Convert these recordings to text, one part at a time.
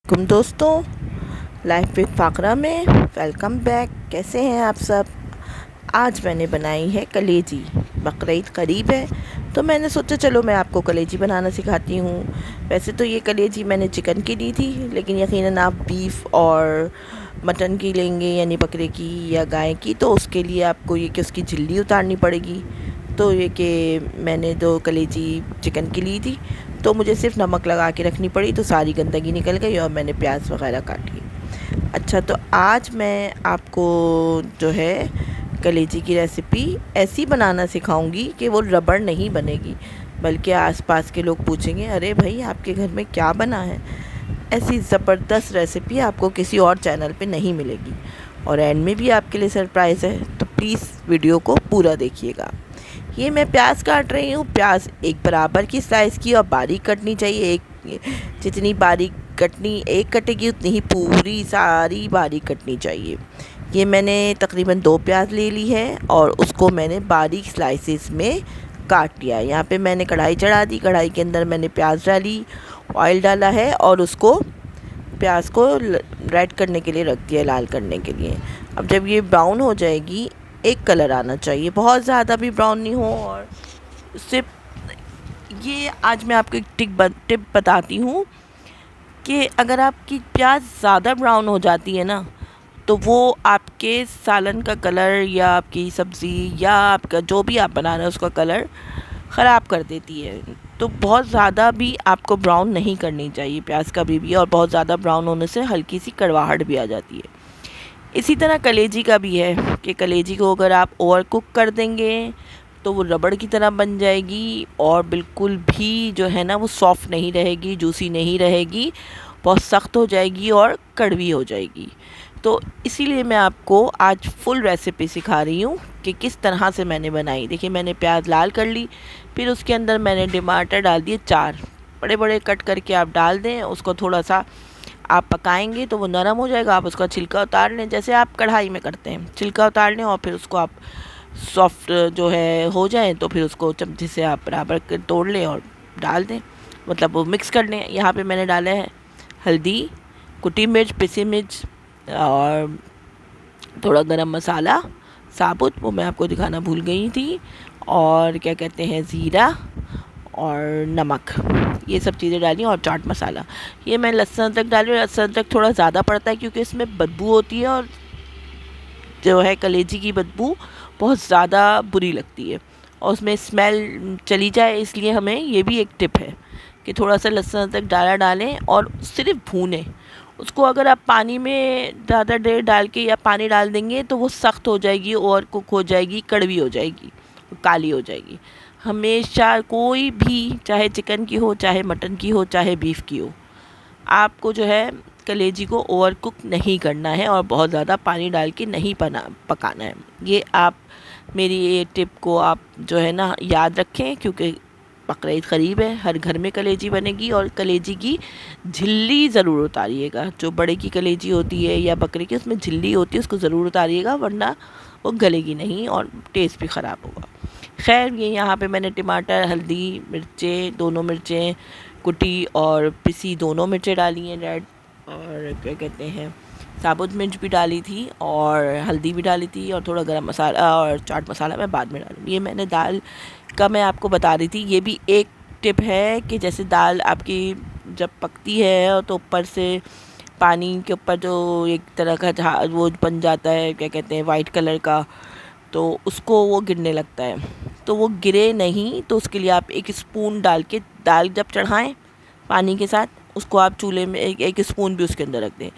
दोस्तों, life with फाकरा में welcome back. कैसे हैं आप सब? आज मैंने बनाई है कलेजी। बकरीद करीब है तो मैंने सोचा चलो मैं आपको कलेजी बनाना सिखाती हूँ। वैसे तो ये कलेजी मैंने चिकन की ली थी, लेकिन यकीनन आप बीफ और मटन की लेंगे, यानी बकरे की या गाय की, तो उसके लिए आपको ये कि उसकी झिल्ली उतारनी पड़ेगी। तो ये कि मैंने तो कलेजी चिकन की ली थी, तो मुझे सिर्फ नमक लगा के रखनी पड़ी, तो सारी गंदगी निकल गई और मैंने प्याज वगैरह काट ली। अच्छा, तो आज मैं आपको जो है कलेजी की रेसिपी ऐसी बनाना सिखाऊंगी कि वो रबड़ नहीं बनेगी, बल्कि आसपास के लोग पूछेंगे अरे भाई आपके घर में क्या बना है। ऐसी ज़बरदस्त रेसिपी आपको किसी और चैनल पे नहीं मिलेगी। और एंड में भी आपके लिए सरप्राइज़ है, तो प्लीज़ वीडियो को पूरा देखिएगा। ये मैं प्याज काट रही हूँ। प्याज एक बराबर की स्लाइस की और बारीक कटनी चाहिए। एक जितनी बारीक कटनी एक कटेगी उतनी ही पूरी सारी बारीक कटनी चाहिए। ये मैंने तकरीबन 2 प्याज ले ली है और उसको मैंने बारीक स्लाइसेस में काट लिया है। यहाँ पे मैंने कढ़ाई चढ़ा दी। कढ़ाई के अंदर मैंने प्याज डाली, ऑयल डाला है और उसको प्याज को रेड करने के लिए रख दिया, लाल करने के लिए। अब जब ये ब्राउन हो जाएगी, एक कलर आना चाहिए, बहुत ज़्यादा भी ब्राउन नहीं हो। और सिर्फ ये आज मैं आपको एक टिप बताती हूँ कि अगर आपकी प्याज ज़्यादा ब्राउन हो जाती है ना, तो वो आपके सालन का कलर या आपकी सब्ज़ी या आपका जो भी आप बना रहे हैं उसका कलर ख़राब कर देती है। तो बहुत ज़्यादा भी आपको ब्राउन नहीं करनी चाहिए प्याज कभी भी, और बहुत ज़्यादा ब्राउन होने से हल्की सी कड़वाहट भी आ जाती है। इसी तरह कलेजी का भी है कि कलेजी को अगर आप ओवर कुक कर देंगे तो वो रबड़ की तरह बन जाएगी और बिल्कुल भी जो है ना वो सॉफ़्ट नहीं रहेगी, जूसी नहीं रहेगी, बहुत सख्त हो जाएगी और कड़वी हो जाएगी। तो इसीलिए मैं आपको आज फुल रेसिपी सिखा रही हूँ कि किस तरह से मैंने बनाई। देखिए, मैंने प्याज लाल कर ली, फिर उसके अंदर मैंने टमाटर डाल दिए 4 बड़े बड़े कट करके आप डाल दें। उसको थोड़ा सा आप पकाएंगे तो वो नरम हो जाएगा। आप उसका छिलका उतार लें, जैसे आप कढ़ाई में करते हैं, छिलका उतार लें और फिर उसको आप सॉफ्ट जो है हो जाए तो फिर उसको चमचे से आप बराबर कर तोड़ लें और डाल दें, मतलब वो मिक्स कर लें। यहाँ पे मैंने डाला है हल्दी, कुटी मिर्च, पिसी मिर्च और थोड़ा गरम मसाला साबुत, वो मैं आपको दिखाना भूल गई थी, और क्या कहते हैं ज़ीरा और नमक, ये सब चीज़ें डाली, और चाट मसाला। ये मैं लहसुन अदरक डाली। लहसुन अदरक थोड़ा ज़्यादा पड़ता है क्योंकि इसमें बदबू होती है और जो है कलेजी की बदबू बहुत ज़्यादा बुरी लगती है और उसमें स्मेल चली जाए, इसलिए हमें ये भी एक टिप है कि थोड़ा सा लहसुन अदरक डालें और सिर्फ भूनें उसको। अगर आप पानी में ज़्यादा देर डाल के या पानी डाल देंगे तो वो सख्त हो जाएगी और कुक हो जाएगी, कड़वी हो जाएगी, काली हो जाएगी। हमेशा कोई भी, चाहे चिकन की हो, चाहे मटन की हो, चाहे बीफ की हो, आपको जो है कलेजी को ओवर कुक नहीं करना है और बहुत ज़्यादा पानी डाल के नहीं पकाना है। ये आप मेरी ये टिप को आप जो है ना याद रखें, क्योंकि बकरीद करीब है, हर घर में कलेजी बनेगी। और कलेजी की झिल्ली ज़रूर उतारिएगा। जो बड़े की कलेजी होती है या बकरे की, उसमें झिल्ली होती है, उसको ज़रूर उतारिएगा, वरना वो गलेगी नहीं और टेस्ट भी ख़राब होगा। खैर, ये यहाँ पे मैंने टमाटर, हल्दी, मिर्चें, दोनों मिर्चें कुटी और पिसी दोनों मिर्चें डाली हैं रेड, और क्या कहते हैं साबुत मिर्च भी डाली थी और हल्दी भी डाली थी, और थोड़ा गरम मसाला और चाट मसाला मैं बाद में डालूँगी। ये मैंने दाल का मैं आपको बता रही थी। ये भी एक टिप है कि जैसे दाल आपकी जब पकती है तो ऊपर से पानी के ऊपर जो एक तरह का वो बन जाता है, क्या कहते हैं वाइट कलर का, तो उसको वो गिरने लगता है। तो वो गिरे नहीं, तो उसके लिए आप 1 स्पून डाल के दाल जब चढ़ाएं पानी के साथ, उसको आप चूल्हे में 1 स्पून भी उसके अंदर रख दें।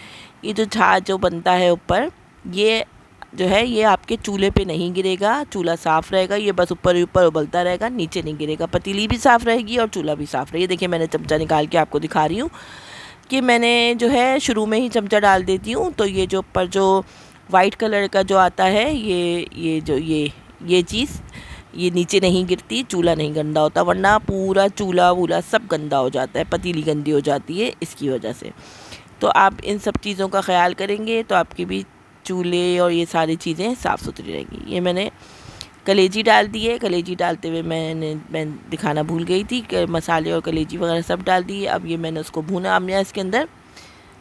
ये जो झाग जो बनता है ऊपर, ये जो है ये आपके चूल्हे पे नहीं गिरेगा, चूल्हा साफ़ रहेगा, ये बस ऊपर ही ऊपर उबलता रहेगा, नीचे नहीं गिरेगा। पतीली भी साफ़ रहेगी और चूल्हा भी साफ़ रहेगी। देखिए, मैंने चमचा निकाल के आपको दिखा रही हूँ कि मैंने जो है शुरू में ही चमचा डाल देती हूँ, तो ये जो ऊपर जो वाइट कलर का जो आता है, ये चीज़ ये नीचे नहीं गिरती, चूल्हा नहीं गंदा होता, वरना पूरा चूल्हा वूल्हा सब गंदा हो जाता है, पतीली गंदी हो जाती है इसकी वजह से। तो आप इन सब चीज़ों का ख्याल करेंगे तो आपकी भी चूल्हे और ये सारी चीज़ें साफ़ सुथरी रहेंगी। ये मैंने कलेजी डाल दी है। कलेजी डालते हुए मैं दिखाना भूल गई थी कि मसाले और कलेजी वगैरह सब डाल दिए। अब ये मैंने उसको भूना। अब मैं इसके अंदर